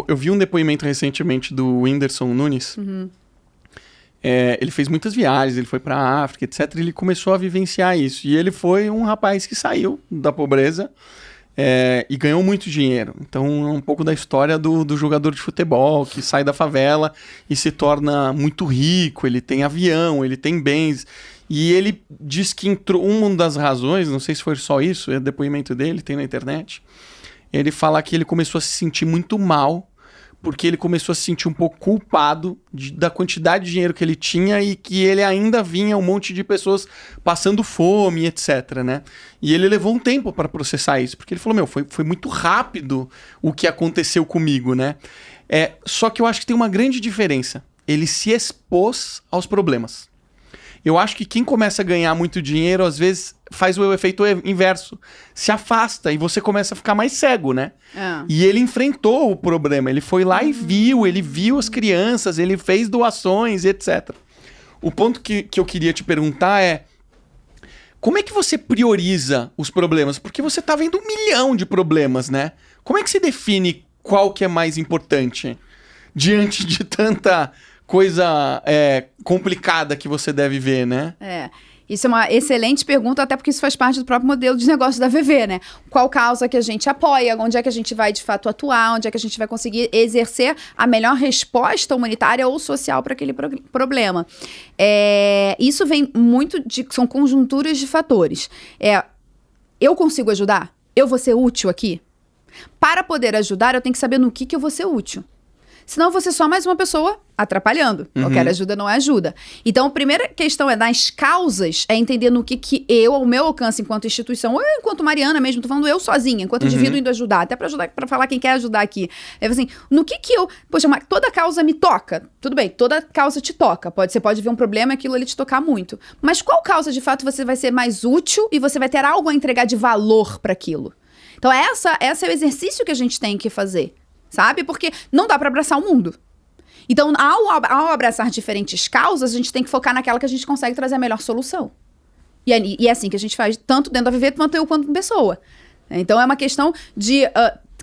Eu vi um depoimento recentemente do Whindersson Nunes. Ele fez muitas viagens, ele foi pra África, etc. E ele começou a vivenciar isso. E ele foi um rapaz que saiu da pobreza e ganhou muito dinheiro. Então é um pouco da história do jogador de futebol que sai da favela e se torna muito rico. Ele tem avião, ele tem bens. E ele diz que entrou, uma das razões, não sei se foi só isso, é o depoimento dele, tem na internet. Ele fala que ele começou a se sentir muito mal, porque ele começou a se sentir um pouco culpado da quantidade de dinheiro que ele tinha e que ele ainda vinha um monte de pessoas passando fome, etc, né? E ele levou um tempo para processar isso, porque ele falou, foi muito rápido o que aconteceu comigo, né? Só que eu acho que tem uma grande diferença. Ele se expôs aos problemas. Eu acho que quem começa a ganhar muito dinheiro, às vezes, faz o efeito inverso. Se afasta e você começa a ficar mais cego, né? E ele enfrentou o problema. Ele foi lá e ele viu as crianças, ele fez doações, etc. O ponto que eu queria te perguntar é, como é que você prioriza os problemas? Porque você tá vendo 1 milhão de problemas, né? Como é que você define qual que é mais importante diante de tanta coisa complicada que você deve ver, né? Isso é uma excelente pergunta, até porque isso faz parte do próprio modelo de negócio da VV, né? Qual causa que a gente apoia, onde é que a gente vai de fato atuar, onde é que a gente vai conseguir exercer a melhor resposta humanitária ou social para aquele problema. Isso vem muito são conjunturas de fatores. Eu consigo ajudar? Eu vou ser útil aqui? Para poder ajudar, eu tenho que saber no que eu vou ser útil. Senão eu vou ser só mais uma pessoa atrapalhando. Qualquer ajuda não é ajuda. Então, a primeira questão nas causas, é entender no que eu, ao meu alcance enquanto instituição, ou eu enquanto Mariana mesmo, tô falando eu sozinha, enquanto indivíduo indo ajudar, até pra ajudar, pra falar quem quer ajudar aqui. Assim, no que eu... Poxa, toda causa me toca. Tudo bem, toda causa te toca. Você pode ver um problema e aquilo ali te tocar muito. Mas qual causa, de fato, você vai ser mais útil e você vai ter algo a entregar de valor para aquilo? Então, esse é o exercício que a gente tem que fazer. Sabe? Porque não dá para abraçar o mundo. Então, ao abraçar diferentes causas, a gente tem que focar naquela que a gente consegue trazer a melhor solução. E é assim que a gente faz, tanto dentro da VV, quanto eu quanto pessoa. Então, é uma questão de...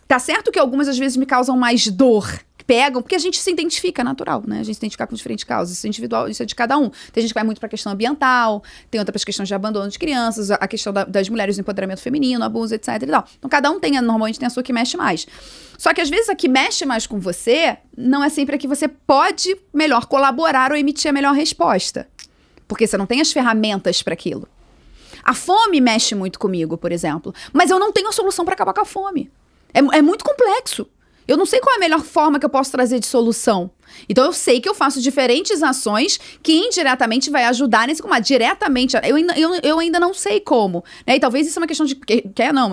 tá certo que algumas, às vezes, me causam mais dor, pegam, porque a gente se identifica, natural, né? A gente se identifica com diferentes causas, isso é individual, isso é de cada um. Tem gente que vai muito para a questão ambiental, tem outra para as questões de abandono de crianças, a questão das mulheres, do empoderamento feminino, abuso, etc e tal. Então, cada um normalmente tem a sua que mexe mais. Só que, às vezes, a que mexe mais com você, não é sempre a que você pode melhor colaborar ou emitir a melhor resposta. Porque você não tem as ferramentas para aquilo. A fome mexe muito comigo, por exemplo, mas eu não tenho a solução para acabar com a fome. É muito complexo. Eu não sei qual é a melhor forma que eu posso trazer de solução. Então, eu sei que eu faço diferentes ações que indiretamente vai ajudar nesse combate. Diretamente, eu ainda não sei como. Né? E talvez isso é uma questão de...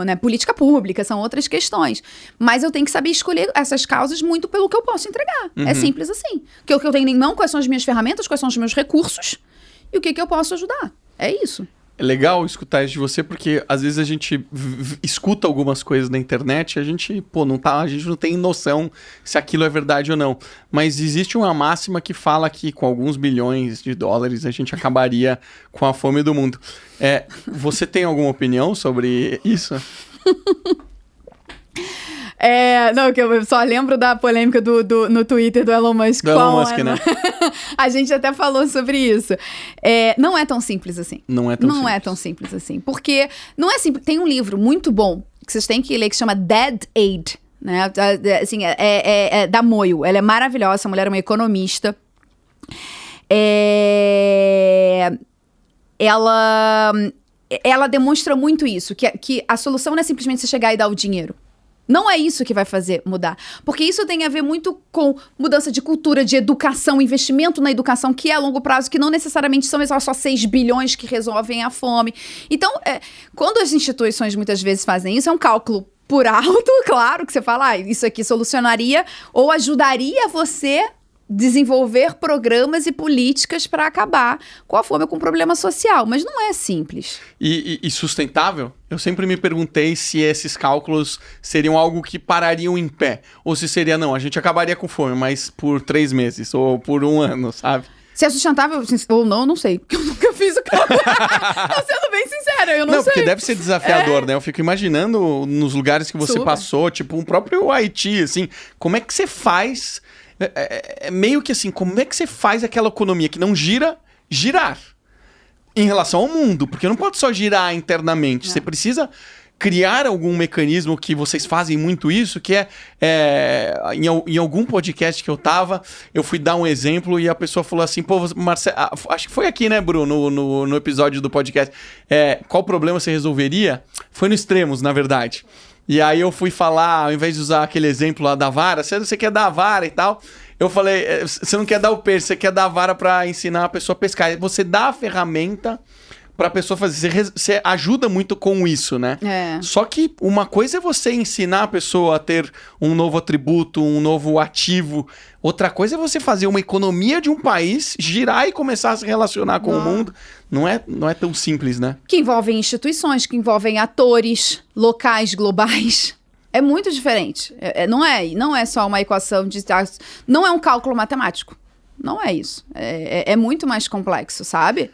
né? Política pública, são outras questões. Mas eu tenho que saber escolher essas causas muito pelo que eu posso entregar. É simples assim. O que eu tenho em mão, quais são as minhas ferramentas, quais são os meus recursos e o que eu posso ajudar. É isso. É legal escutar isso de você, porque às vezes a gente escuta algumas coisas na internet e a gente, a gente não tem noção se aquilo é verdade ou não. Mas existe uma máxima que fala que com alguns bilhões de dólares a gente acabaria com a fome do mundo. Você tem alguma opinião sobre isso? Não, que eu só lembro da polêmica no Twitter do Elon Musk. Do Elon Musk, né? A gente até falou sobre isso. Não é tão simples assim. Não é tão simples assim. Porque não é simples. Tem um livro muito bom que vocês têm que ler que se chama Dead Aid. Né? Assim, da Moyo. Ela é maravilhosa. Essa mulher é uma economista. Ela demonstra muito isso. Que a solução não é simplesmente você chegar e dar o dinheiro. Não é isso que vai fazer mudar. Porque isso tem a ver muito com mudança de cultura, de educação, investimento na educação, que é a longo prazo, que não necessariamente são só 6 bilhões que resolvem a fome. Então, quando as instituições muitas vezes fazem isso, é um cálculo por alto, claro, que você fala, isso aqui solucionaria ou ajudaria você desenvolver programas e políticas para acabar com a fome ou com o problema social, mas não é simples. E sustentável? Eu sempre me perguntei se esses cálculos seriam algo que parariam em pé, ou se seria, não, a gente acabaria com fome, mas por 3 meses, ou por 1 ano, sabe? Se é sustentável ou não, eu não sei. Porque eu nunca fiz o cálculo. Tô sendo bem sincera, eu não sei. Porque deve ser desafiador, né? Eu fico imaginando nos lugares que você passou, tipo, o próprio Haiti, assim, como é que você faz... meio que assim, como é que você faz aquela economia que não gira, girar? Em relação ao mundo, porque não pode só girar internamente. Você precisa criar algum mecanismo, que vocês fazem muito isso, que em algum podcast que eu fui dar um exemplo e a pessoa falou assim, pô, Marcelo, acho que foi aqui, né, Bruno, no episódio do podcast, qual problema você resolveria? Foi no Extremos, na verdade. E aí eu fui falar, ao invés de usar aquele exemplo lá da vara, você quer dar a vara e tal... Eu falei, você não quer dar o peixe, você quer dar a vara pra ensinar a pessoa a pescar. Você dá a ferramenta pra pessoa fazer. Você ajuda muito com isso, né? Só que uma coisa é você ensinar a pessoa a ter um novo atributo, um novo ativo. Outra coisa é você fazer uma economia de um país girar e começar a se relacionar com o mundo. Não é tão simples, né? Que envolvem instituições, que envolvem atores locais, globais. É muito diferente. Não é só uma equação de... Não é um cálculo matemático. Não é isso. É muito mais complexo, sabe?